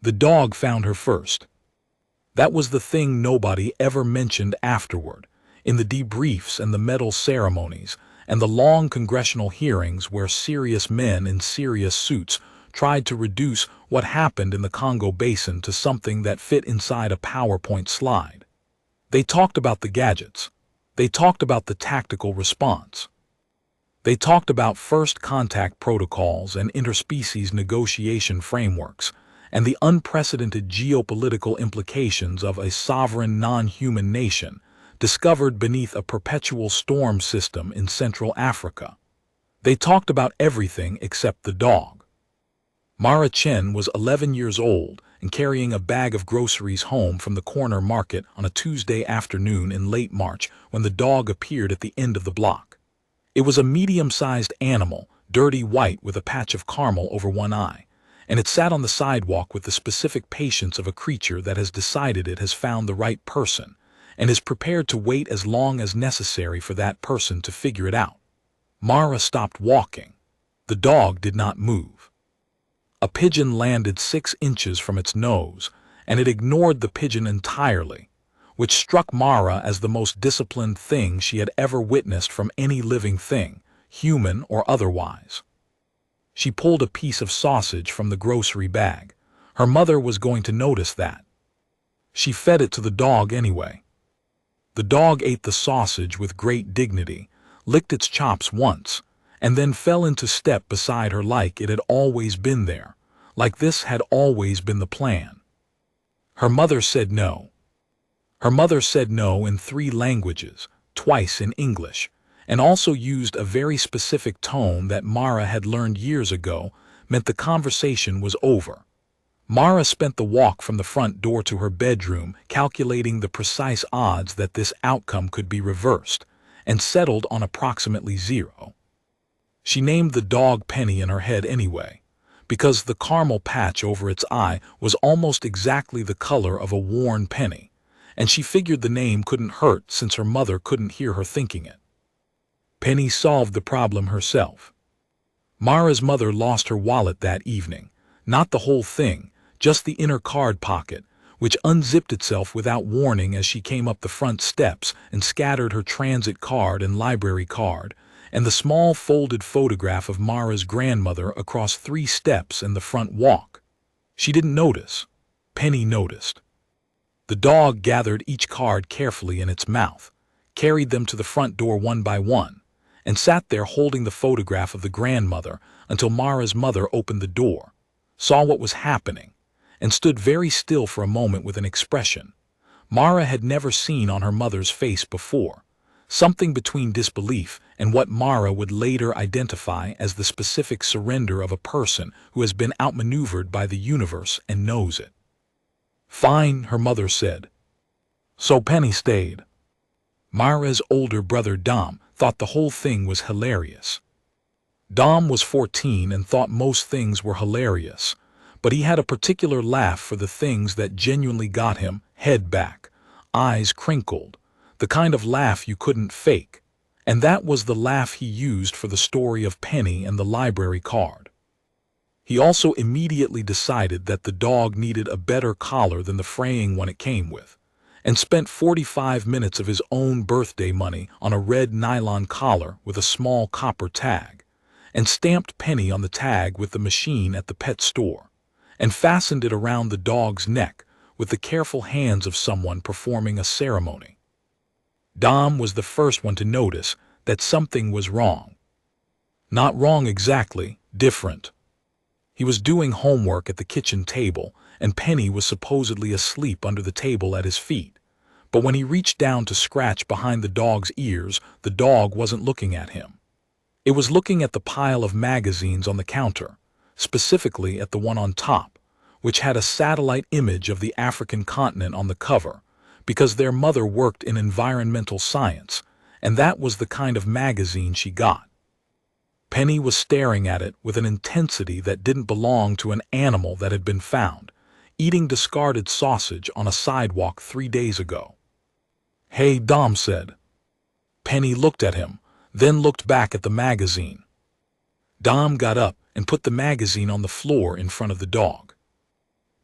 The dog found her first. That was the thing nobody ever mentioned afterward, in the debriefs and the medal ceremonies, and the long congressional hearings where serious men in serious suits tried to reduce what happened in the Congo Basin to something that fit inside a PowerPoint slide. They talked about the gadgets. They talked about the tactical response. They talked about first contact protocols and interspecies negotiation frameworks, and the unprecedented geopolitical implications of a sovereign non-human nation discovered beneath a perpetual storm system in Central Africa. They talked about everything except the dog. Mara Chen was 11 years old and carrying a bag of groceries home from the corner market on a Tuesday afternoon in late March when the dog appeared at the end of the block. It was a medium-sized animal, dirty white with a patch of caramel over one eye, and it sat on the sidewalk with the specific patience of a creature that has decided it has found the right person and is prepared to wait as long as necessary for that person to figure it out. Mara stopped walking. The dog did not move. A pigeon landed 6 inches from its nose, and it ignored the pigeon entirely, which struck Mara as the most disciplined thing she had ever witnessed from any living thing, human or otherwise. She pulled a piece of sausage from the grocery bag. Her mother was going to notice that. She fed it to the dog anyway. The dog ate the sausage with great dignity, licked its chops once, and then fell into step beside her like it had always been there, like this had always been the plan. Her mother said no. Her mother said no in 3 languages, twice in English, and also used a very specific tone that Mara had learned years ago meant the conversation was over. Mara spent the walk from the front door to her bedroom calculating the precise odds that this outcome could be reversed, and settled on approximately 0. She named the dog Penny in her head anyway, because the caramel patch over its eye was almost exactly the color of a worn penny, and she figured the name couldn't hurt since her mother couldn't hear her thinking it. Penny solved the problem herself. Mara's mother lost her wallet that evening, not the whole thing, just the inner card pocket, which unzipped itself without warning as she came up the front steps and scattered her transit card and library card, and the small folded photograph of Mara's grandmother across 3 steps in the front walk. She didn't notice. Penny noticed. The dog gathered each card carefully in its mouth, carried them to the front door one by one, and sat there holding the photograph of the grandmother until Mara's mother opened the door, saw what was happening, and stood very still for a moment with an expression Mara had never seen on her mother's face before, something between disbelief and what Mara would later identify as the specific surrender of a person who has been outmaneuvered by the universe and knows it. "Fine," her mother said. So Penny stayed. Mara's older brother Dom thought the whole thing was hilarious. Dom was 14 and thought most things were hilarious, but he had a particular laugh for the things that genuinely got him, head back, eyes crinkled, the kind of laugh you couldn't fake, and that was the laugh he used for the story of Penny and the library card. He also immediately decided that the dog needed a better collar than the fraying one it came with, and spent 45 minutes of his own birthday money on a red nylon collar with a small copper tag, and stamped Penny on the tag with the machine at the pet store, and fastened it around the dog's neck with the careful hands of someone performing a ceremony. Dom was the first one to notice that something was wrong. Not wrong exactly, different. He was doing homework at the kitchen table, and Penny was supposedly asleep under the table at his feet. But when he reached down to scratch behind the dog's ears, the dog wasn't looking at him. It was looking at the pile of magazines on the counter, specifically at the one on top, which had a satellite image of the African continent on the cover, because their mother worked in environmental science, and that was the kind of magazine she got. Penny was staring at it with an intensity that didn't belong to an animal that had been found, eating discarded sausage on a sidewalk 3 days ago. "Hey," Dom said. Penny looked at him, then looked back at the magazine. Dom got up and put the magazine on the floor in front of the dog.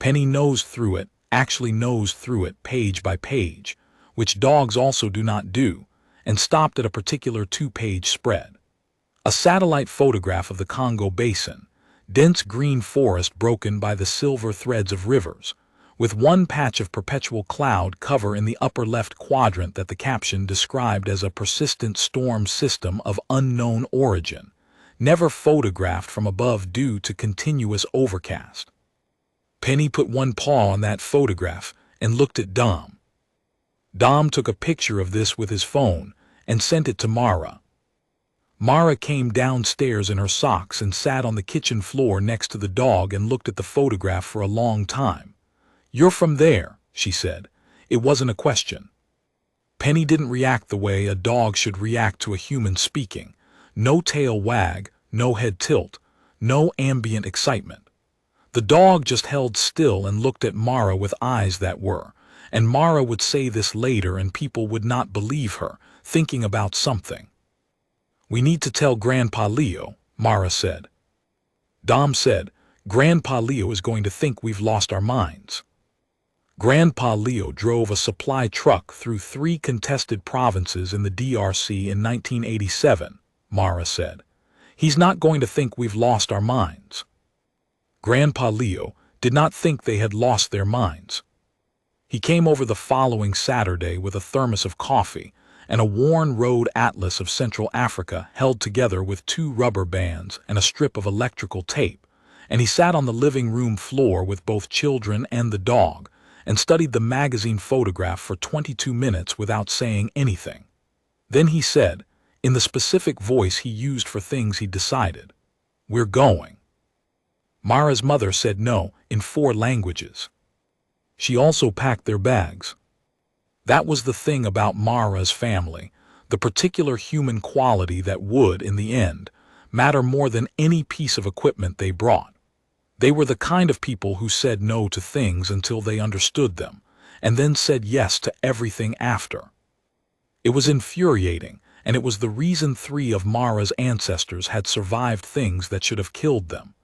Penny nosed through it, actually nosed through it page by page, which dogs also do not do, and stopped at a particular 2-page spread. A satellite photograph of the Congo Basin, dense green forest broken by the silver threads of rivers, with one patch of perpetual cloud cover in the upper left quadrant that the caption described as a persistent storm system of unknown origin, never photographed from above due to continuous overcast. Penny put one paw on that photograph and looked at Dom. Dom took a picture of this with his phone and sent it to Mara. Mara came downstairs in her socks and sat on the kitchen floor next to the dog and looked at the photograph for a long time. "You're from there," she said. It wasn't a question. Penny didn't react the way a dog should react to a human speaking. No tail wag, no head tilt, no ambient excitement. The dog just held still and looked at Mara with eyes that were, and Mara would say this later and people would not believe her, thinking about something. "We need to tell Grandpa Leo," Mara said. Dom said, "Grandpa Leo is going to think we've lost our minds." Grandpa Leo drove a supply truck through 3 contested provinces in the DRC in 1987, Mara said. "He's not going to think we've lost our minds." Grandpa Leo did not think they had lost their minds. He came over the following Saturday with a thermos of coffee and a worn road atlas of Central Africa held together with 2 rubber bands and a strip of electrical tape, and he sat on the living room floor with both children and the dog and studied the magazine photograph for 22 minutes without saying anything. Then he said, in the specific voice he used for things he decided, "We're going." Mara's mother said no in 4 languages. She also packed their bags. That was the thing about Mara's family, the particular human quality that would, in the end, matter more than any piece of equipment they brought. They were the kind of people who said no to things until they understood them, and then said yes to everything after. It was infuriating, and it was the reason 3 of Mara's ancestors had survived things that should have killed them.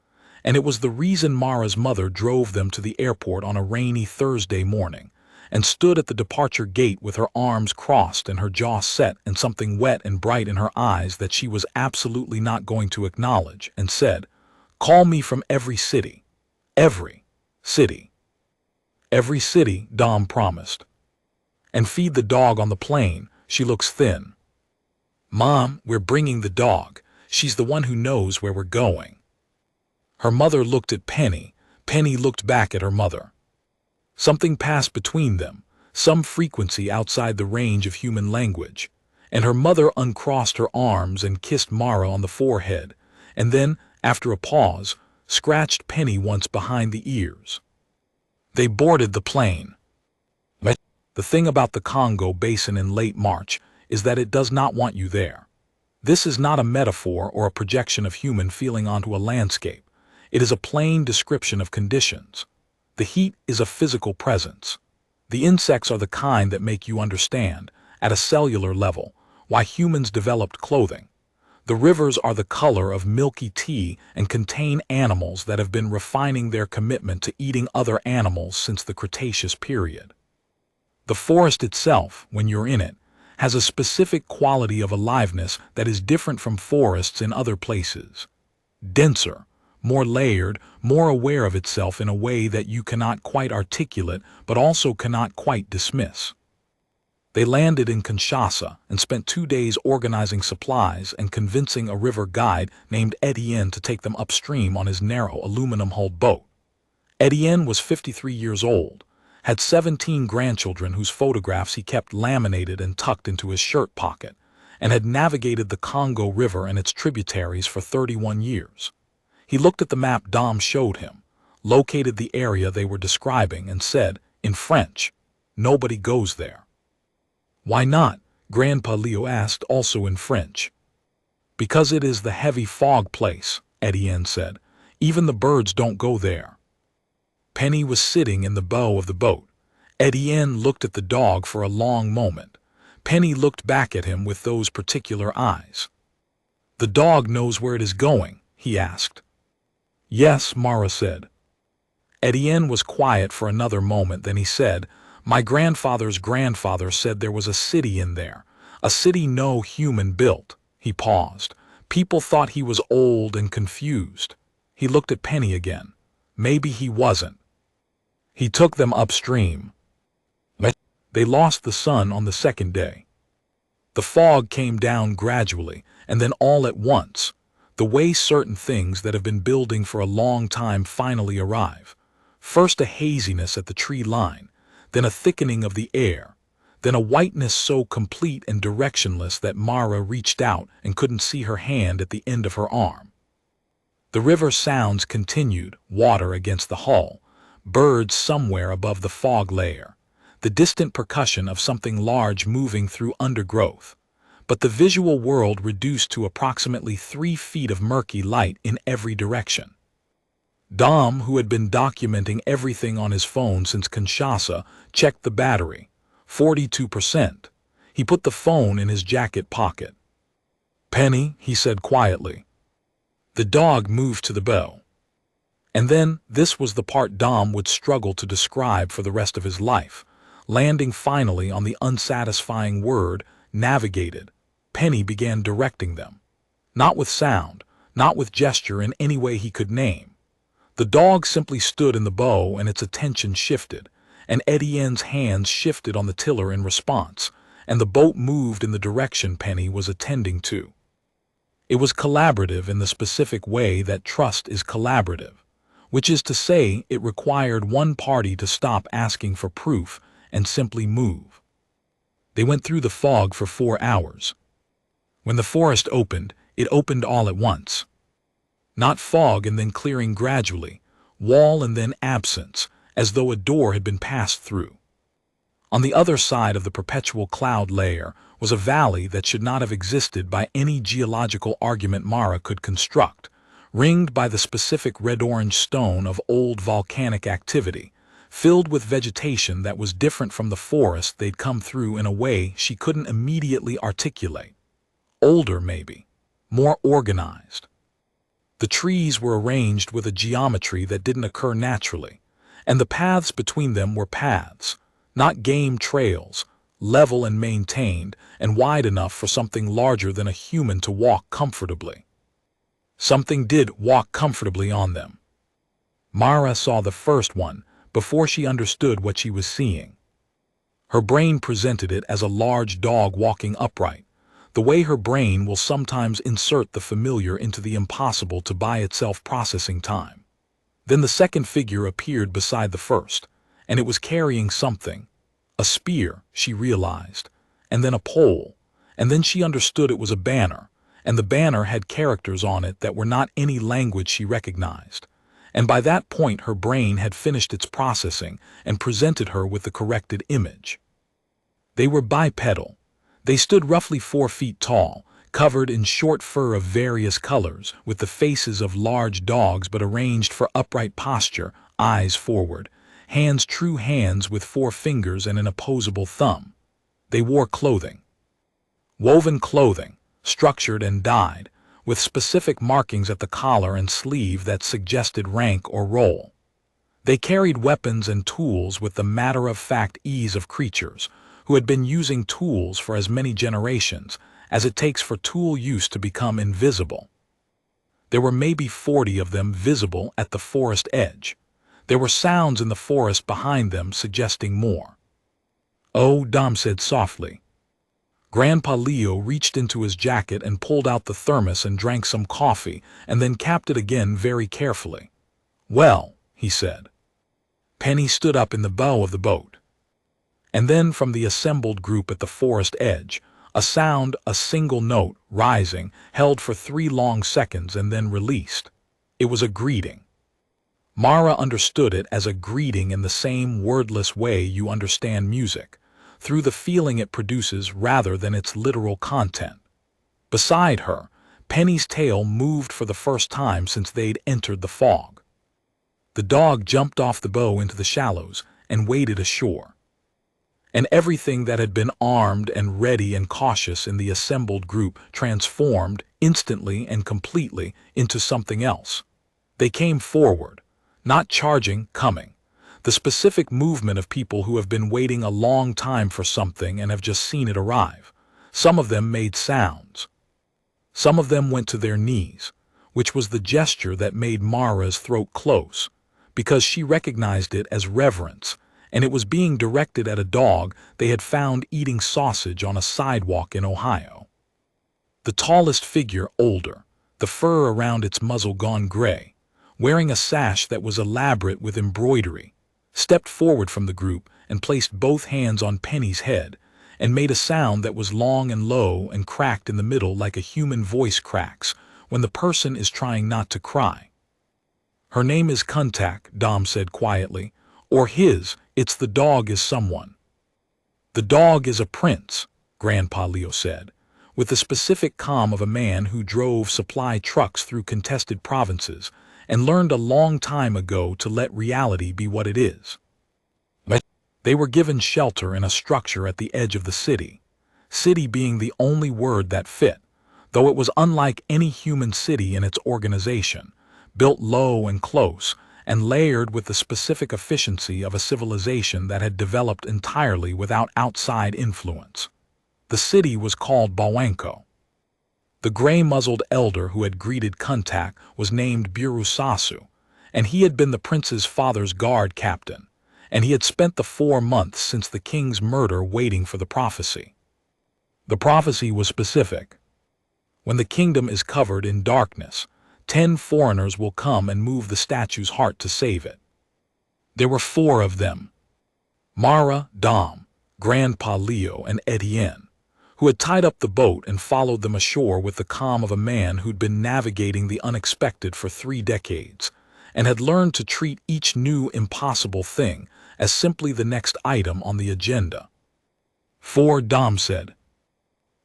And it was the reason Mara's mother drove them to the airport on a rainy Thursday morning, and stood at the departure gate with her arms crossed and her jaw set and something wet and bright in her eyes that she was absolutely not going to acknowledge, and said, "Call me from every city. Every city." "Every city," Dom promised. "And feed the dog on the plane. She looks thin." "Mom, we're bringing the dog. She's the one who knows where we're going." Her mother looked at Penny. Penny looked back at her mother. Something passed between them, some frequency outside the range of human language, and her mother uncrossed her arms and kissed Mara on the forehead, and then, after a pause, scratched Penny once behind the ears. They boarded the plane. The thing about the Congo Basin in late March is that it does not want you there. This is not a metaphor or a projection of human feeling onto a landscape. It is a plain description of conditions. The heat is a physical presence. The insects are the kind that make you understand, at a cellular level, why humans developed clothing. The rivers are the color of milky tea and contain animals that have been refining their commitment to eating other animals since the Cretaceous period. The forest itself, when you're in it, has a specific quality of aliveness that is different from forests in other places. Denser, more layered, more aware of itself in a way that you cannot quite articulate but also cannot quite dismiss. They landed in Kinshasa and spent 2 days organizing supplies and convincing a river guide named Etienne to take them upstream on his narrow aluminum-hulled boat. Etienne was 53 years old, had 17 grandchildren whose photographs he kept laminated and tucked into his shirt pocket, and had navigated the Congo River and its tributaries for 31 years. He looked at the map Dom showed him, located the area they were describing, and said, in French, "Nobody goes there." "Why not?" Grandpa Leo asked, also in French. "Because it is the heavy fog place," Etienne said. "Even the birds don't go there." Penny was sitting in the bow of the boat. Etienne looked at the dog for a long moment. Penny looked back at him with those particular eyes. "The dog knows where it is going?" he asked. "Yes," Mara said. Etienne was quiet for another moment, then he said, "My grandfather's grandfather said there was a city in there, a city no human built." He paused. People thought he was old and confused. He looked at Penny again. Maybe he wasn't. He took them upstream. They lost the sun on the second day. The fog came down gradually, and then all at once, the way certain things that have been building for a long time finally arrive. First a haziness at the tree line, then a thickening of the air, then a whiteness so complete and directionless that Mara reached out and couldn't see her hand at the end of her arm. The river sounds continued, water against the hull, birds somewhere above the fog layer, the distant percussion of something large moving through undergrowth, but the visual world reduced to approximately 3 feet of murky light in every direction. Dom, who had been documenting everything on his phone since Kinshasa, checked the battery. 42%. He put the phone in his jacket pocket. "Penny," he said quietly. The dog moved to the bow. And then, this was the part Dom would struggle to describe for the rest of his life, landing finally on the unsatisfying word, navigated. Penny began directing them. Not with sound, not with gesture in any way he could name. The dog simply stood in the bow and its attention shifted, and Etienne's hands shifted on the tiller in response, and the boat moved in the direction Penny was attending to. It was collaborative in the specific way that trust is collaborative, which is to say it required one party to stop asking for proof and simply move. They went through the fog for 4 hours. When the forest opened, it opened all at once. Not fog and then clearing gradually, wall and then absence, as though a door had been passed through. On the other side of the perpetual cloud layer was a valley that should not have existed by any geological argument Mara could construct, ringed by the specific red-orange stone of old volcanic activity, filled with vegetation that was different from the forest they'd come through in a way she couldn't immediately articulate. Older, maybe. More organized. The trees were arranged with a geometry that didn't occur naturally, and the paths between them were paths, not game trails, level and maintained, and wide enough for something larger than a human to walk comfortably. Something did walk comfortably on them. Mara saw the first one before she understood what she was seeing. Her brain presented it as a large dog walking upright, the way her brain will sometimes insert the familiar into the impossible to buy itself processing time. Then the second figure appeared beside the first, and it was carrying something. A spear, she realized, and then a pole, and then she understood it was a banner, and the banner had characters on it that were not any language she recognized. And by that point her brain had finished its processing and presented her with the corrected image. They were bipedal. They stood roughly 4 feet tall, covered in short fur of various colors, with the faces of large dogs but arranged for upright posture, eyes forward, hands true hands with 4 fingers and an opposable thumb. They wore clothing. Woven clothing, structured and dyed, with specific markings at the collar and sleeve that suggested rank or role. They carried weapons and tools with the matter-of-fact ease of creatures who had been using tools for as many generations as it takes for tool use to become invisible. There were maybe 40 of them visible at the forest edge. There were sounds in the forest behind them suggesting more. "Oh," Dom said softly. Grandpa Leo reached into his jacket and pulled out the thermos and drank some coffee and then capped it again very carefully. "Well," he said. Penny stood up in the bow of the boat. And then from the assembled group at the forest edge, a sound, a single note, rising, held for 3 long seconds and then released. It was a greeting. Mara understood it as a greeting in the same wordless way you understand music, through the feeling it produces rather than its literal content. Beside her, Penny's tail moved for the first time since they'd entered the fog. The dog jumped off the bow into the shallows and waded ashore. And everything that had been armed and ready and cautious in the assembled group transformed instantly and completely into something else. They came forward, Not charging, coming. The specific movement of people who have been waiting a long time for something and have just seen it arrive. Some of them made sounds. Some of them went to their knees, which was the gesture that made Mara's throat close, because she recognized it as reverence, and it was being directed at a dog they had found eating sausage on a sidewalk in Ohio. The tallest figure, older, the fur around its muzzle gone gray, wearing a sash that was elaborate with embroidery, stepped forward from the group and placed both hands on Penny's head, and made a sound that was long and low and cracked in the middle like a human voice cracks when the person is trying not to cry. Her name is Kuntak, Dom said quietly, or his, it's the dog is someone. The dog is a prince, Grandpa Leo said, with the specific calm of a man who drove supply trucks through contested provinces and learned a long time ago to let reality be what it is. They were given shelter in a structure at the edge of the city being the only word that fit, though it was unlike any human city in its organization, built low and close, and layered with the specific efficiency of a civilization that had developed entirely without outside influence. The city was called Bawanko. The gray-muzzled elder who had greeted Kuntak was named Burusasu, and he had been the prince's father's guard captain, and he had spent the 4 months since the king's murder waiting for the prophecy. The prophecy was specific. When the kingdom is covered in darkness, 10 foreigners will come and move the statue's heart to save it. There were 4 of them: Mara, Dom, Grandpa Leo, and Etienne, who had tied up the boat and followed them ashore with the calm of a man who'd been navigating the unexpected for 3 decades, and had learned to treat each new impossible thing as simply the next item on the agenda. 4, Dom said.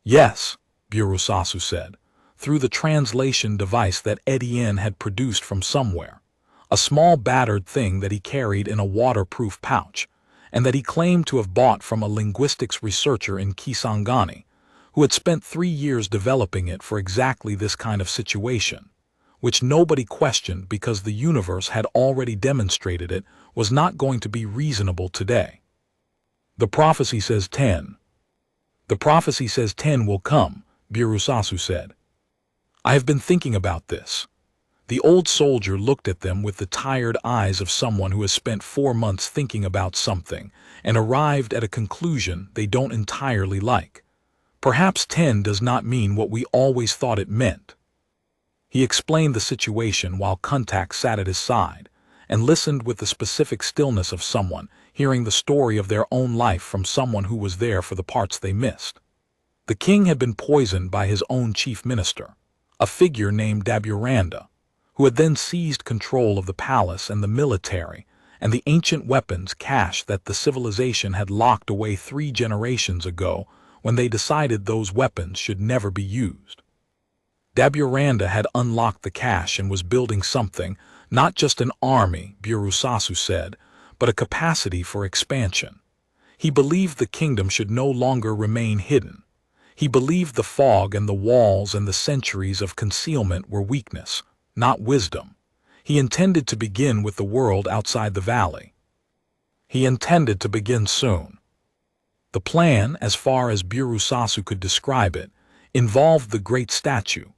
Yes, Burusasu said, through the translation device that Etienne had produced from somewhere, a small battered thing that he carried in a waterproof pouch, and that he claimed to have bought from a linguistics researcher in Kisangani, who had spent 3 years developing it for exactly this kind of situation, which nobody questioned because the universe had already demonstrated it was not going to be reasonable today. The prophecy says 10. The prophecy says 10 will come, Burusasu said. I have been thinking about this. The old soldier looked at them with the tired eyes of someone who has spent 4 months thinking about something and arrived at a conclusion they don't entirely like. Perhaps 10 does not mean what we always thought it meant. He explained the situation while Kuntak sat at his side and listened with the specific stillness of someone hearing the story of their own life from someone who was there for the parts they missed. The king had been poisoned by his own chief minister, a figure named Daburanda, who had then seized control of the palace and the military and the ancient weapons cache that the civilization had locked away 3 generations ago when they decided those weapons should never be used. Daburanda had unlocked the cache and was building something, not just an army, Burusasu said, but a capacity for expansion. He believed the kingdom should no longer remain hidden. He believed the fog and the walls and the centuries of concealment were weakness, not wisdom. He intended to begin with the world outside the valley. He intended to begin soon. The plan, as far as Burusasu could describe it, involved the great statue,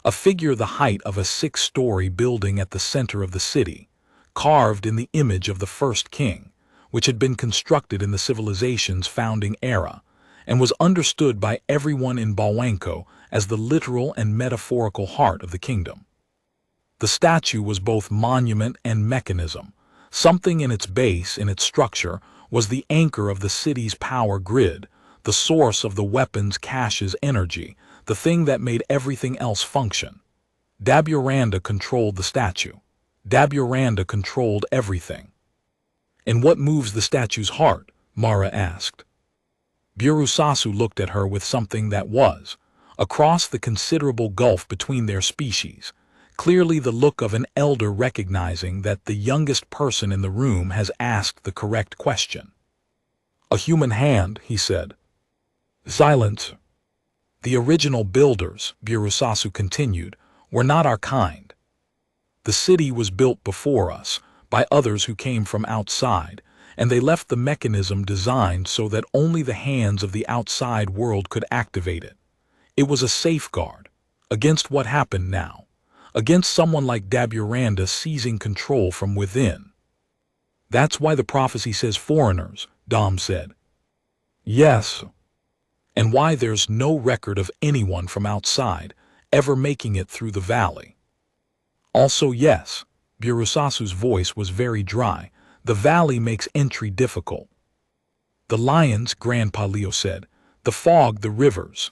a figure the height of a 6-story building at the center of the city, carved in the image of the first king, which had been constructed in the civilization's founding era, and was understood by everyone in Bawanko as the literal and metaphorical heart of the kingdom. The statue was both monument and mechanism. Something in its base, in its structure, was the anchor of the city's power grid, the source of the weapons cache's energy, the thing that made everything else function. Daburanda controlled the statue. Daburanda controlled everything. And what moves the statue's heart? Mara asked. Burusasu looked at her with something that was, across the considerable gulf between their species, clearly the look of an elder recognizing that the youngest person in the room has asked the correct question. A human hand, he said. Silence. The original builders, Burusasu continued, were not our kind. The city was built before us, by others who came from outside, and they left the mechanism designed so that only the hands of the outside world could activate it. It was a safeguard against what happened now, against someone like Daburanda seizing control from within. That's why the prophecy says foreigners, Dom said. Yes. And why there's no record of anyone from outside ever making it through the valley. Also yes, Burusasu's voice was very dry. The valley makes entry difficult. The lions, Grandpa Leo said. The fog, the rivers.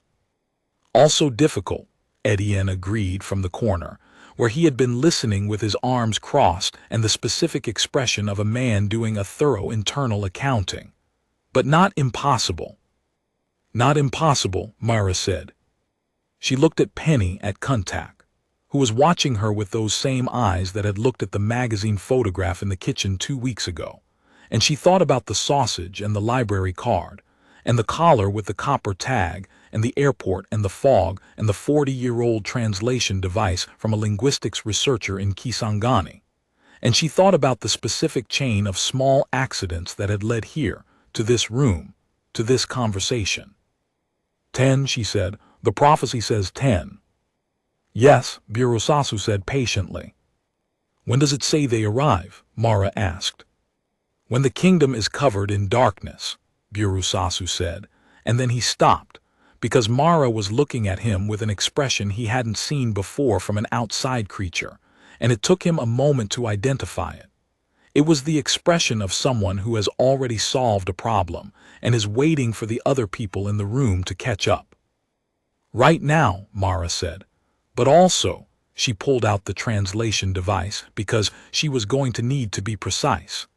Also difficult, Etienne agreed from the corner, where he had been listening with his arms crossed and the specific expression of a man doing a thorough internal accounting. But not impossible. Not impossible, Mara said. She looked at Penny at Kuntak, who was watching her with those same eyes that had looked at the magazine photograph in the kitchen 2 weeks ago, and she thought about the sausage and the library card, and the collar with the copper tag, and the airport and the fog and the 40-year-old translation device from a linguistics researcher in Kisangani. And she thought about the specific chain of small accidents that had led here, to this room, to this conversation. 10, she said. The prophecy says 10. Yes, Burusasu said patiently. When does it say they arrive? Mara asked. When the kingdom is covered in darkness, Burusasu said, and then he stopped, because Mara was looking at him with an expression he hadn't seen before from an outside creature, and it took him a moment to identify it. It was the expression of someone who has already solved a problem and is waiting for the other people in the room to catch up. Right now, Mara said, but also, she pulled out the translation device because she was going to need to be precise.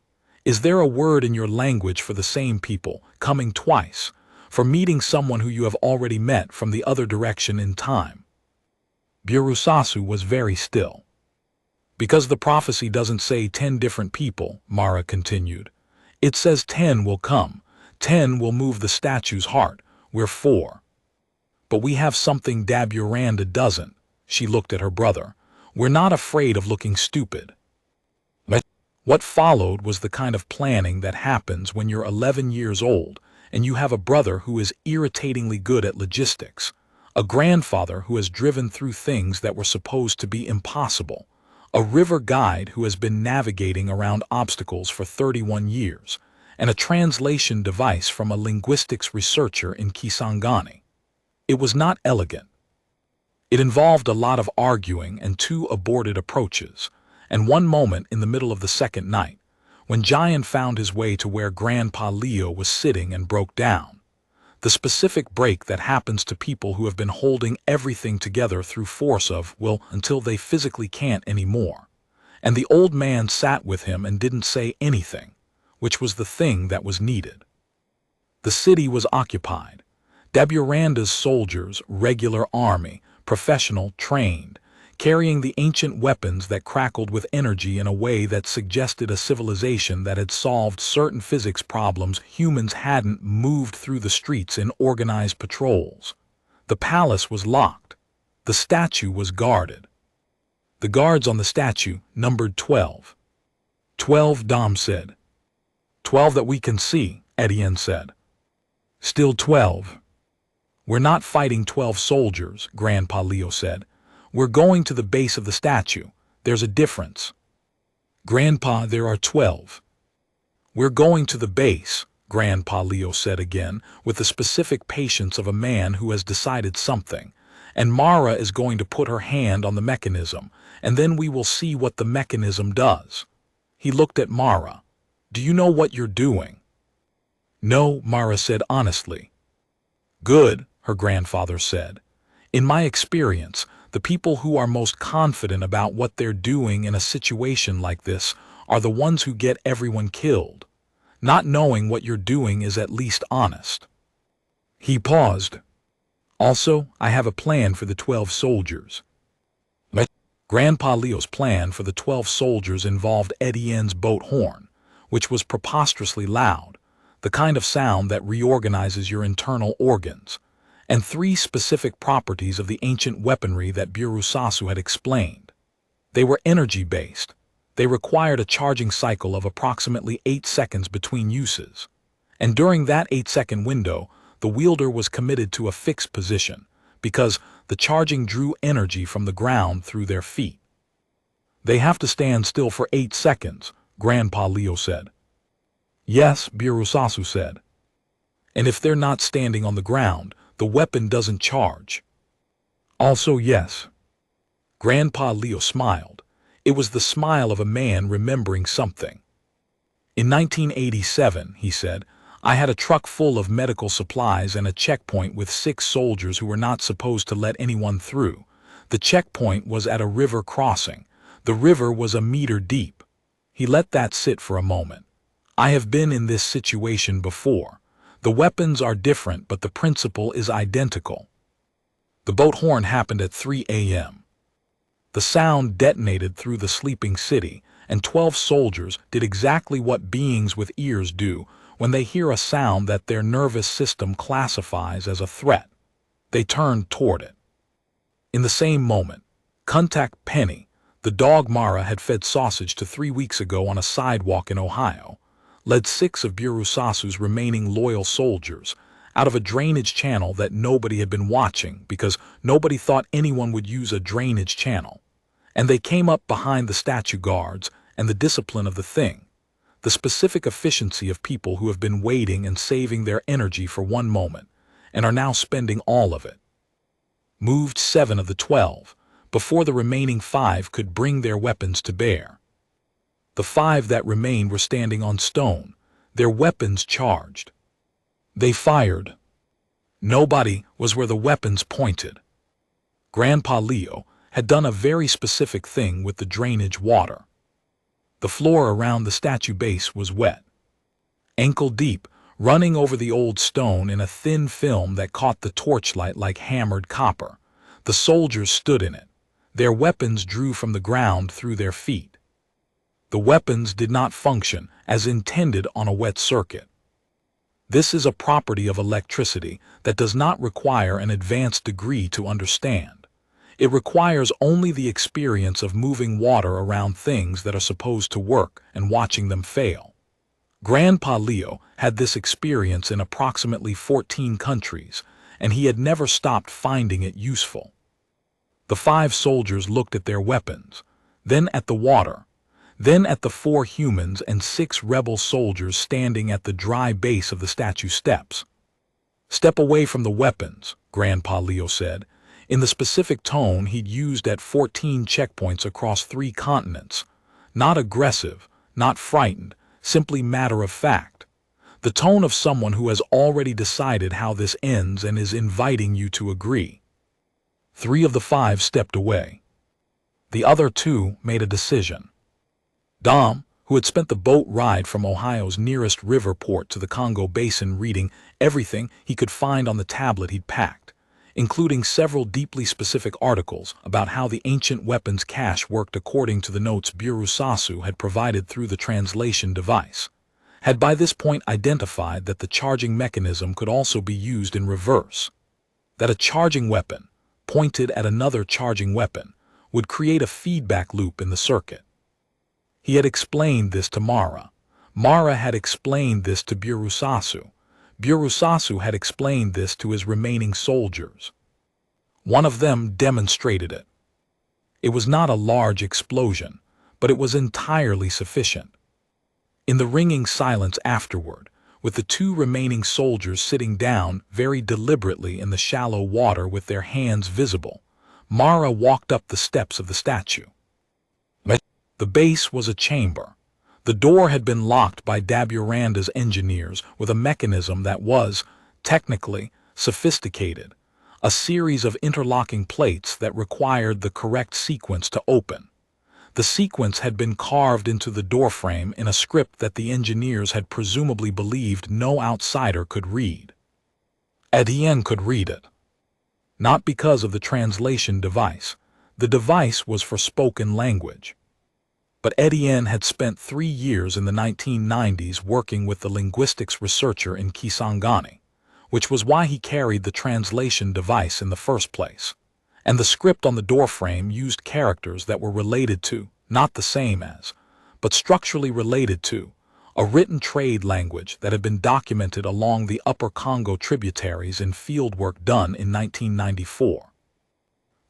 Is there a word in your language for the same people, coming twice, for meeting someone who you have already met from the other direction in time? Burusasu was very still. Because the prophecy doesn't say 10 different people, Mara continued. It says 10 will come, 10 will move the statue's heart, we're 4. But we have something Daburanda doesn't. She looked at her brother. We're not afraid of looking stupid. What followed was the kind of planning that happens when you're 11 years old and you have a brother who is irritatingly good at logistics, a grandfather who has driven through things that were supposed to be impossible, a river guide who has been navigating around obstacles for 31 years, and a translation device from a linguistics researcher in Kisangani. It was not elegant. It involved a lot of arguing and 2 aborted approaches, and one moment in the middle of the second night, when Giant found his way to where Grandpa Leo was sitting and broke down. The specific break that happens to people who have been holding everything together through force of will until they physically can't anymore. And the old man sat with him and didn't say anything, which was the thing that was needed. The city was occupied. Daburanda's soldiers, regular army, professional, trained, carrying the ancient weapons that crackled with energy in a way that suggested a civilization that had solved certain physics problems humans hadn't, moved through the streets in organized patrols. The palace was locked. The statue was guarded. The guards on the statue numbered 12. 12, Dom said. 12 that we can see, Etienne said. Still 12. We're not fighting 12 soldiers, Grandpa Leo said. We're going to the base of the statue. There's a difference. Grandpa, there are 12. We're going to the base, Grandpa Leo said again, with the specific patience of a man who has decided something. And Mara is going to put her hand on the mechanism, and then we will see what the mechanism does. He looked at Mara. Do you know what you're doing? No, Mara said honestly. Good, her grandfather said. In my experience, the people who are most confident about what they're doing in a situation like this are the ones who get everyone killed. Not knowing what you're doing is at least honest. He paused. Also, I have a plan for the 12 soldiers. Grandpa Leo's plan for the 12 soldiers involved Etienne's boat horn, which was preposterously loud, the kind of sound that reorganizes your internal organs, and 3 specific properties of the ancient weaponry that Burusasu had explained. They were energy-based. They required a charging cycle of approximately 8 seconds between uses. And during that 8-second window, the wielder was committed to a fixed position, because the charging drew energy from the ground through their feet. They have to stand still for 8 seconds, Grandpa Leo said. Yes, Birusasu said. And if they're not standing on the ground, the weapon doesn't charge. Also yes. Grandpa Leo smiled. It was the smile of a man remembering something. In 1987, he said, I had a truck full of medical supplies and a checkpoint with 6 soldiers who were not supposed to let anyone through. The checkpoint was at a river crossing. The river was a meter deep. He let that sit for a moment. I have been in this situation before. The weapons are different, but the principle is identical. The boat horn happened at 3 a.m. The sound detonated through the sleeping city, and 12 soldiers did exactly what beings with ears do when they hear a sound that their nervous system classifies as a threat. They turned toward it. In the same moment, Contact Penny, the dog Mara had fed sausage to 3 weeks ago on a sidewalk in Ohio, led 6 of Birusasu's remaining loyal soldiers out of a drainage channel that nobody had been watching because nobody thought anyone would use a drainage channel. And they came up behind the statue guards and the discipline of the thing, the specific efficiency of people who have been waiting and saving their energy for one moment and are now spending all of it. Moved 7 of the 12, before the remaining 5 could bring their weapons to bear. The 5 that remained were standing on stone, their weapons charged. They fired. Nobody was where the weapons pointed. Grandpa Leo had done a very specific thing with the drainage water. The floor around the statue base was wet, ankle deep, running over the old stone in a thin film that caught the torchlight like hammered copper. The soldiers stood in it. Their weapons drew from the ground through their feet. The weapons did not function as intended on a wet circuit. This is a property of electricity that does not require an advanced degree to understand. It requires only the experience of moving water around things that are supposed to work and watching them fail. Grandpa Leo had this experience in approximately 14 countries, and he had never stopped finding it useful. The 5 soldiers looked at their weapons, then at the water, then at the 4 humans and 6 rebel soldiers standing at the dry base of the statue steps. Step away from the weapons, Grandpa Leo said, in the specific tone he'd used at 14 checkpoints across 3 continents. Not aggressive, not frightened, simply matter of fact. The tone of someone who has already decided how this ends and is inviting you to agree. 3 of the 5 stepped away. The other 2 made a decision. Dom, who had spent the boat ride from Ohio's nearest river port to the Congo Basin reading everything he could find on the tablet he'd packed, including several deeply specific articles about how the ancient weapons cache worked according to the notes Birusasu had provided through the translation device, had by this point identified that the charging mechanism could also be used in reverse, that a charging weapon, pointed at another charging weapon, would create a feedback loop in the circuit. He had explained this to Mara. Mara had explained this to Birusasu. Birusasu had explained this to his remaining soldiers. One of them demonstrated it. It was not a large explosion, but it was entirely sufficient. In the ringing silence afterward, with the 2 remaining soldiers sitting down very deliberately in the shallow water with their hands visible, Mara walked up the steps of the statue. The base was a chamber. The door had been locked by Daburanda's engineers with a mechanism that was, technically, sophisticated, a series of interlocking plates that required the correct sequence to open. The sequence had been carved into the doorframe in a script that the engineers had presumably believed no outsider could read. Etienne could read it. Not because of the translation device. The device was for spoken language. But Etienne had spent 3 years in the 1990s working with the linguistics researcher in Kisangani, which was why he carried the translation device in the first place. And the script on the doorframe used characters that were related to, not the same as, but structurally related to, a written trade language that had been documented along the Upper Congo tributaries in fieldwork done in 1994.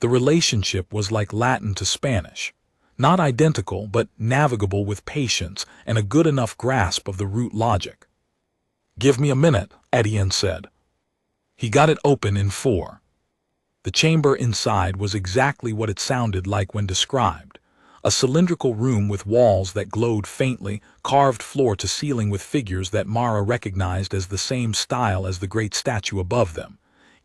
The relationship was like Latin to Spanish, not identical but navigable with patience and a good enough grasp of the root logic. "Give me a minute," Etienne said. He got it open in 4. The chamber inside was exactly what it sounded like when described. A cylindrical room with walls that glowed faintly, carved floor to ceiling with figures that Mara recognized as the same style as the great statue above them.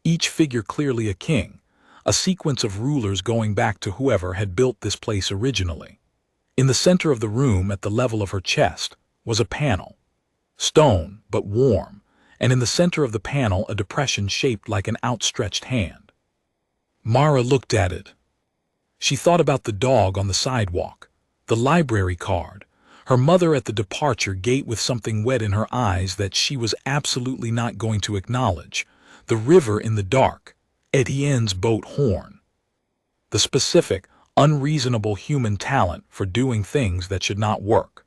Each figure clearly a king, a sequence of rulers going back to whoever had built this place originally. In the center of the room, at the level of her chest, was a panel. Stone, but warm, and in the center of the panel a depression shaped like an outstretched hand. Mara looked at it. She thought about the dog on the sidewalk, the library card, her mother at the departure gate with something wet in her eyes that she was absolutely not going to acknowledge, the river in the dark, Etienne's boat horn. The specific, unreasonable human talent for doing things that should not work.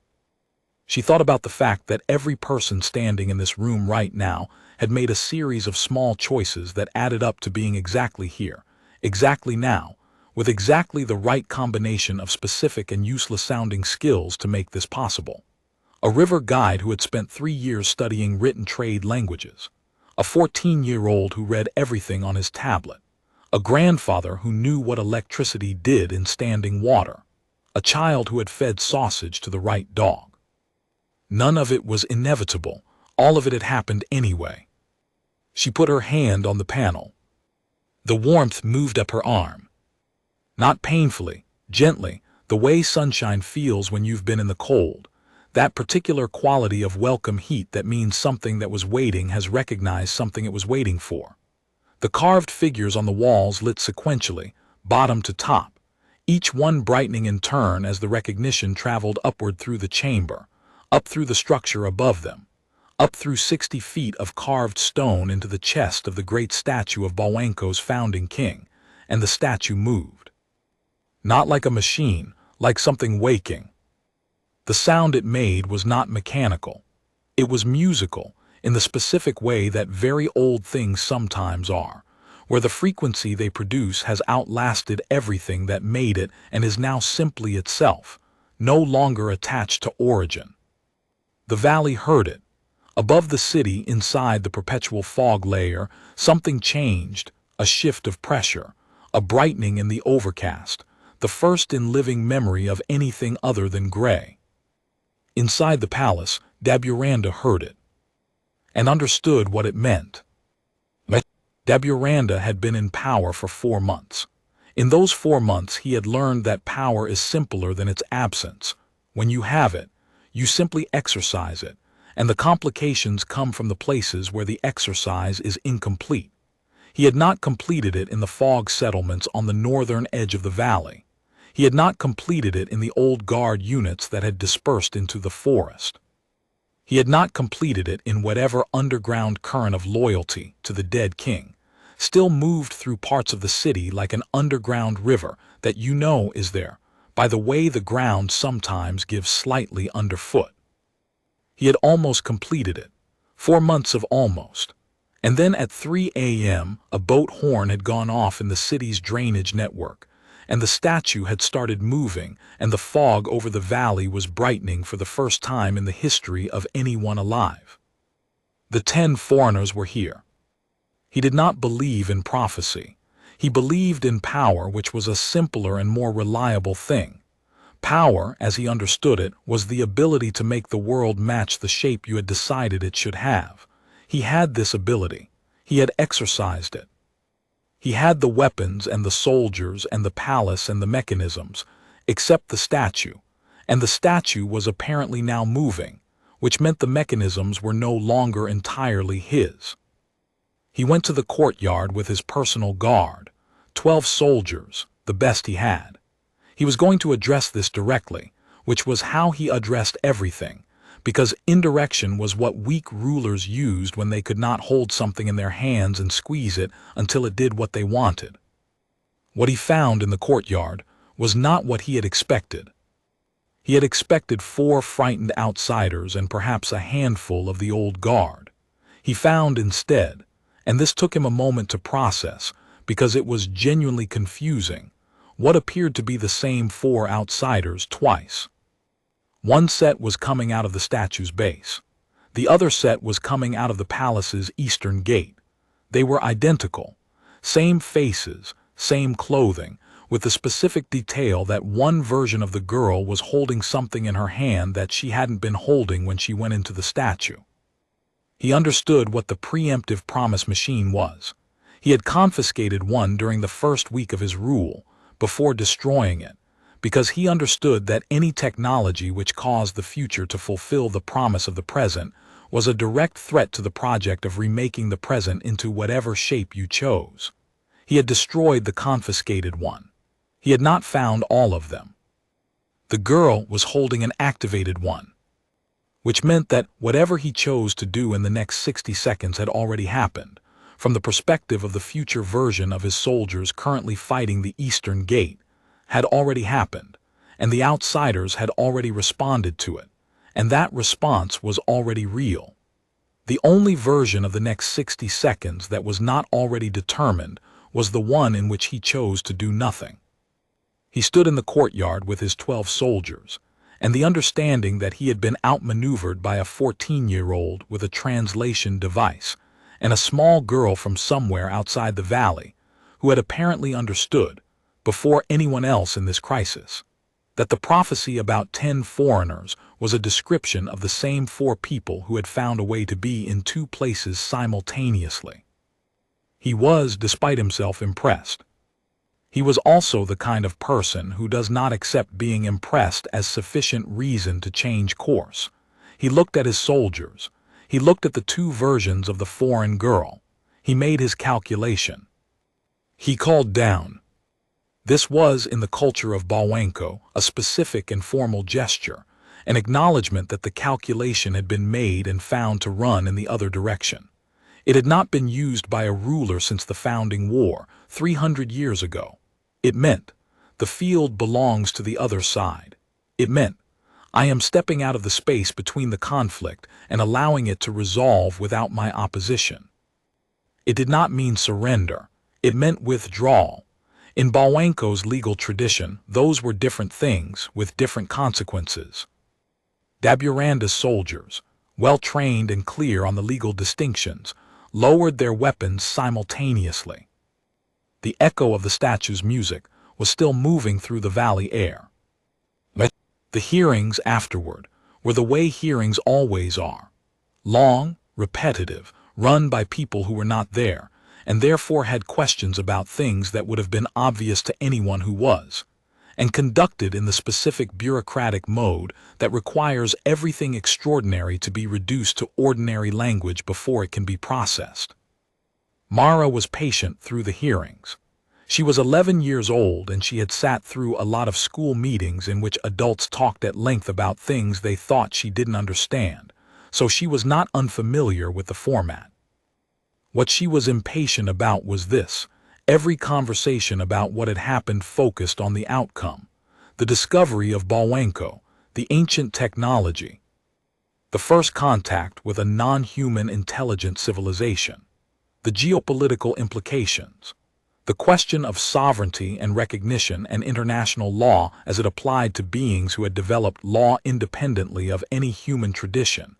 She thought about the fact that every person standing in this room right now had made a series of small choices that added up to being exactly here, exactly now, with exactly the right combination of specific and useless-sounding skills to make this possible. A river guide who had spent 3 years studying written trade languages. A 14-year-old who read everything on his tablet. A grandfather who knew what electricity did in standing water. A child who had fed sausage to the right dog. None of it was inevitable. All of it had happened anyway. She put her hand on the panel. The warmth moved up her arm. Not painfully, gently, the way sunshine feels when you've been in the cold. That particular quality of welcome heat that means something that was waiting has recognized something it was waiting for. The carved figures on the walls lit sequentially, bottom to top, each one brightening in turn as the recognition traveled upward through the chamber, up through the structure above them, up through 60 feet of carved stone into the chest of the great statue of Bawenko's founding king, and the statue moved. Not like a machine, like something waking. The sound it made was not mechanical. It was musical, in the specific way that very old things sometimes are, where the frequency they produce has outlasted everything that made it and is now simply itself, no longer attached to origin. The valley heard it. Above the city, inside the perpetual fog layer, something changed, a shift of pressure, a brightening in the overcast, the first in living memory of anything other than gray. Inside the palace, Daburanda heard it, and understood what it meant. Daburanda had been in power for 4 months. In those 4 months he had learned that power is simpler than its absence. When you have it, you simply exercise it, and the complications come from the places where the exercise is incomplete. He had not completed it in the fog settlements on the northern edge of the valley. He had not completed it in the old guard units that had dispersed into the forest. He had not completed it in whatever underground current of loyalty to the dead king, still moved through parts of the city like an underground river that you know is there, by the way the ground sometimes gives slightly underfoot. He had almost completed it, 4 months of almost. And then at 3 a.m. a boat horn had gone off in the city's drainage network, and the statue had started moving, and the fog over the valley was brightening for the first time in the history of anyone alive. The 10 foreigners were here. He did not believe in prophecy. He believed in power, which was a simpler and more reliable thing. Power, as he understood it, was the ability to make the world match the shape you had decided it should have. He had this ability. He had exercised it. He had the weapons and the soldiers and the palace and the mechanisms, except the statue, and the statue was apparently now moving, which meant the mechanisms were no longer entirely his. He went to the courtyard with his personal guard, 12 soldiers, the best he had. He was going to address this directly, which was how he addressed everything, because indirection was what weak rulers used when they could not hold something in their hands and squeeze it until it did what they wanted. What he found in the courtyard was not what he had expected. He had expected 4 frightened outsiders and perhaps a handful of the old guard. He found instead, and this took him a moment to process because it was genuinely confusing, what appeared to be the same 4 outsiders twice. One set was coming out of the statue's base. The other set was coming out of the palace's eastern gate. They were identical. Same faces, same clothing, with the specific detail that one version of the girl was holding something in her hand that she hadn't been holding when she went into the statue. He understood what the preemptive promise machine was. He had confiscated one during the first week of his rule, before destroying it, because he understood that any technology which caused the future to fulfill the promise of the present was a direct threat to the project of remaking the present into whatever shape you chose. He had destroyed the confiscated one. He had not found all of them. The girl was holding an activated one, which meant that whatever he chose to do in the next 60 seconds had already happened, from the perspective of the future version of his soldiers currently fighting the Eastern Gate, had already happened, and the outsiders had already responded to it, and that response was already real. The only version of the next 60 seconds that was not already determined was the one in which he chose to do nothing. He stood in the courtyard with his 12 soldiers, and the understanding that he had been outmaneuvered by a 14-year-old with a translation device, and a small girl from somewhere outside the valley, who had apparently understood, before anyone else in this crisis, that the prophecy about 10 foreigners was a description of the same 4 people who had found a way to be in 2 places simultaneously. He was, despite himself, impressed. He was also the kind of person who does not accept being impressed as sufficient reason to change course. He looked at his soldiers. He looked at the 2 versions of the foreign girl. He made his calculation. He called down. This was, in the culture of Bawenko, a specific and formal gesture, an acknowledgement that the calculation had been made and found to run in the other direction. It had not been used by a ruler since the founding war, 300 years ago. It meant, the field belongs to the other side. It meant, I am stepping out of the space between the conflict and allowing it to resolve without my opposition. It did not mean surrender. It meant withdrawal. In Bawenko's legal tradition, those were different things with different consequences. Daburanda's soldiers, well-trained and clear on the legal distinctions, lowered their weapons simultaneously. The echo of the statue's music was still moving through the valley air. The hearings afterward were the way hearings always are. Long, repetitive, run by people who were not there, and therefore had questions about things that would have been obvious to anyone who was, and conducted in the specific bureaucratic mode that requires everything extraordinary to be reduced to ordinary language before it can be processed. Mara was patient through the hearings. She was 11 years old and she had sat through a lot of school meetings in which adults talked at length about things they thought she didn't understand, so she was not unfamiliar with the format. What she was impatient about was this: every conversation about what had happened focused on the outcome, the discovery of Bawenko, the ancient technology, the first contact with a non-human intelligent civilization, the geopolitical implications, the question of sovereignty and recognition and international law as it applied to beings who had developed law independently of any human tradition,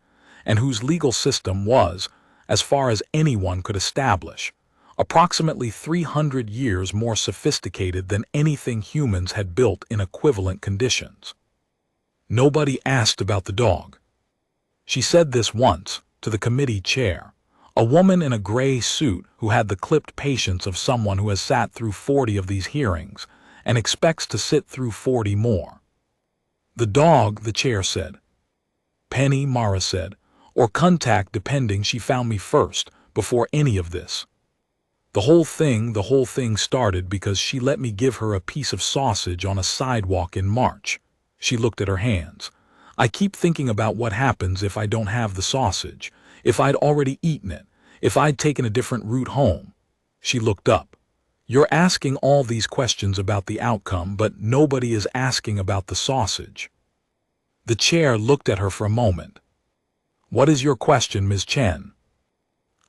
and whose legal system was, as far as anyone could establish, approximately 300 years more sophisticated than anything humans had built in equivalent conditions. Nobody asked about the dog. She said this once, to the committee chair, a woman in a gray suit who had the clipped patience of someone who has sat through 40 of these hearings and expects to sit through 40 more. The dog, the chair said. Penny, Mara said, or contact depending. She found me first, before any of this. The whole thing started because she let me give her a piece of sausage on a sidewalk in March. She looked at her hands. I keep thinking about what happens if I don't have the sausage, if I'd already eaten it, if I'd taken a different route home. She looked up. You're asking all these questions about the outcome, but nobody is asking about the sausage. The chair looked at her for a moment. "What is your question, Ms. Chen?"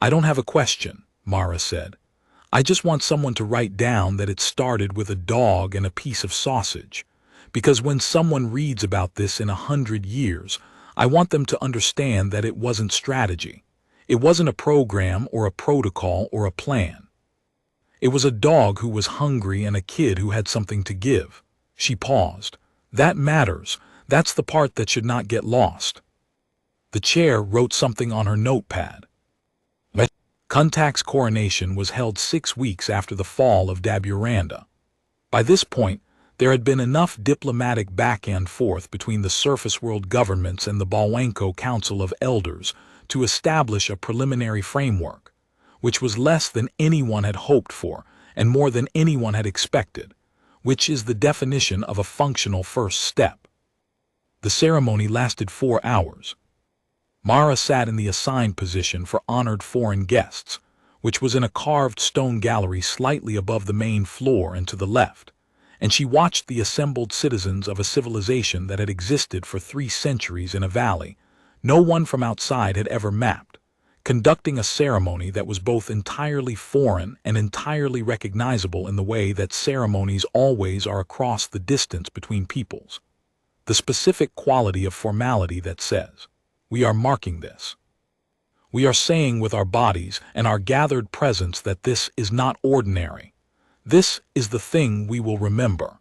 "I don't have a question," Mara said. "I just want someone to write down that it started with a dog and a piece of sausage. Because when someone reads about this in 100 years, I want them to understand that it wasn't strategy. It wasn't a program or a protocol or a plan. It was a dog who was hungry and a kid who had something to give." She paused. "That matters. That's the part that should not get lost." The chair wrote something on her notepad. Kuntak's coronation was held 6 weeks after the fall of Daburanda. By this point, there had been enough diplomatic back and forth between the surface world governments and the Balwanko Council of Elders to establish a preliminary framework, which was less than anyone had hoped for and more than anyone had expected, which is the definition of a functional first step. The ceremony lasted 4 hours. Mara sat in the assigned position for honored foreign guests, which was in a carved stone gallery slightly above the main floor and to the left, and she watched the assembled citizens of a civilization that had existed for 3 centuries in a valley no one from outside had ever mapped, conducting a ceremony that was both entirely foreign and entirely recognizable in the way that ceremonies always are across the distance between peoples. The specific quality of formality that says, "We are marking this. We are saying with our bodies and our gathered presence that this is not ordinary. This is the thing we will remember."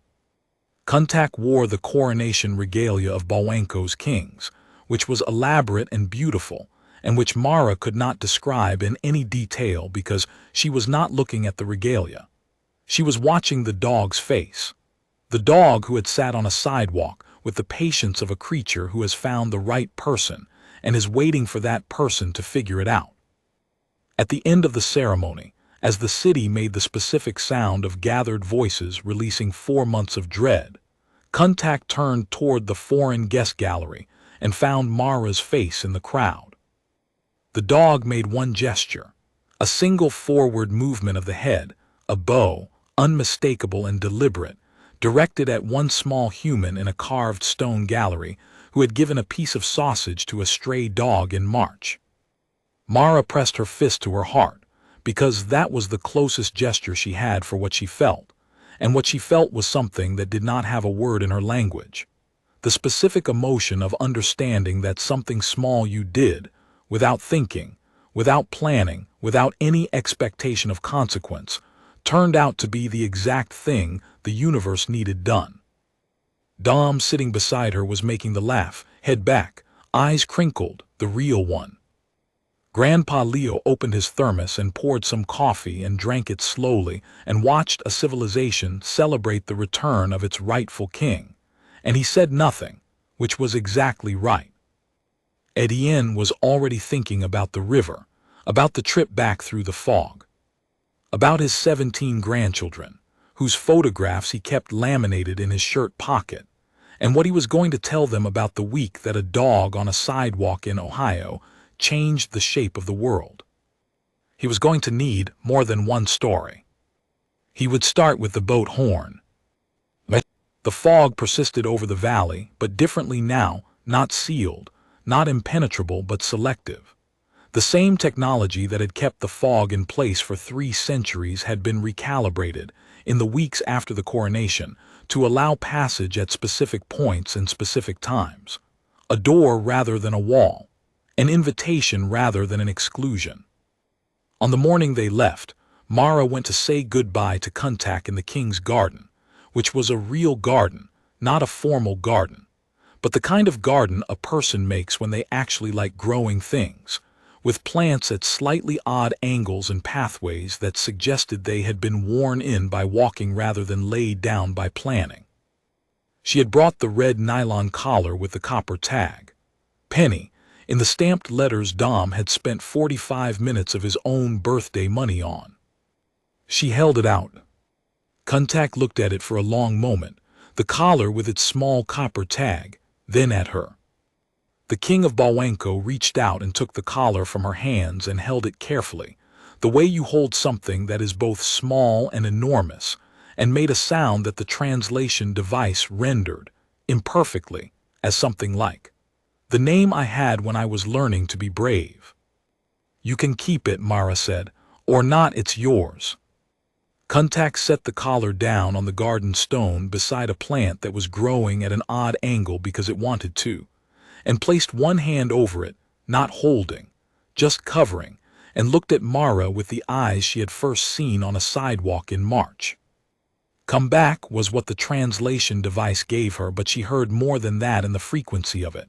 Kuntak wore the coronation regalia of Balwanko's kings, which was elaborate and beautiful, and which Mara could not describe in any detail because she was not looking at the regalia. She was watching the dog's face. The dog who had sat on a sidewalk with the patience of a creature who has found the right person and is waiting for that person to figure it out. At the end of the ceremony, as the city made the specific sound of gathered voices releasing 4 months of dread, Kuntak turned toward the foreign guest gallery and found Mara's face in the crowd. The dog made one gesture, a single forward movement of the head, a bow, unmistakable and deliberate, directed at one small human in a carved stone gallery who had given a piece of sausage to a stray dog in March. Mara pressed her fist to her heart, because that was the closest gesture she had for what she felt, and what she felt was something that did not have a word in her language. The specific emotion of understanding that something small you did, without thinking, without planning, without any expectation of consequence, turned out to be the exact thing the universe needed done. Dom sitting beside her was making the laugh, head back, eyes crinkled, the real one. Grandpa Leo opened his thermos and poured some coffee and drank it slowly and watched a civilization celebrate the return of its rightful king, and he said nothing, which was exactly right. Etienne was already thinking about the river, about the trip back through the fog, about his 17 grandchildren, whose photographs he kept laminated in his shirt pocket, and what he was going to tell them about the week that a dog on a sidewalk in Ohio changed the shape of the world. He was going to need more than one story. He would start with the boat horn. The fog persisted over the valley, but differently now, not sealed, not impenetrable but selective. The same technology that had kept the fog in place for 3 centuries had been recalibrated in the weeks after the coronation to allow passage at specific points and specific times. A door rather than a wall, an invitation rather than an exclusion. On the morning they left, Mara went to say goodbye to Kuntak in the king's garden, which was a real garden, not a formal garden, but the kind of garden a person makes when they actually like growing things, with plants at slightly odd angles and pathways that suggested they had been worn in by walking rather than laid down by planning. She had brought the red nylon collar with the copper tag. Penny, in the stamped letters Dom had spent 45 minutes of his own birthday money on. She held it out. Kuntak looked at it for a long moment, the collar with its small copper tag, then at her. The king of Balwanko reached out and took the collar from her hands and held it carefully, the way you hold something that is both small and enormous, and made a sound that the translation device rendered, imperfectly, as something like, "The name I had when I was learning to be brave." "You can keep it," Mara said, "or not, it's yours." Kuntak set the collar down on the garden stone beside a plant that was growing at an odd angle because it wanted to, and placed one hand over it, not holding, just covering, and looked at Mara with the eyes she had first seen on a sidewalk in March. "Come back" was what the translation device gave her, but she heard more than that in the frequency of it.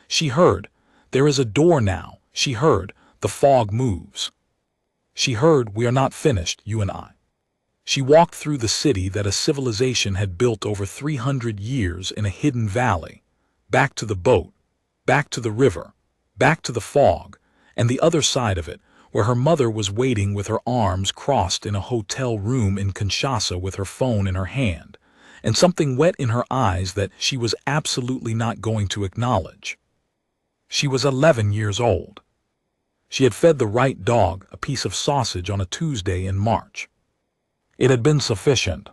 She heard, "There is a door now." She heard, "The fog moves." She heard, "We are not finished, you and I." She walked through the city that a civilization had built over 300 years in a hidden valley, back to the boat, back to the river, back to the fog, and the other side of it, where her mother was waiting with her arms crossed in a hotel room in Kinshasa with her phone in her hand, and something wet in her eyes that she was absolutely not going to acknowledge. She was 11 years old. She had fed the right dog a piece of sausage on a Tuesday in March. It had been sufficient.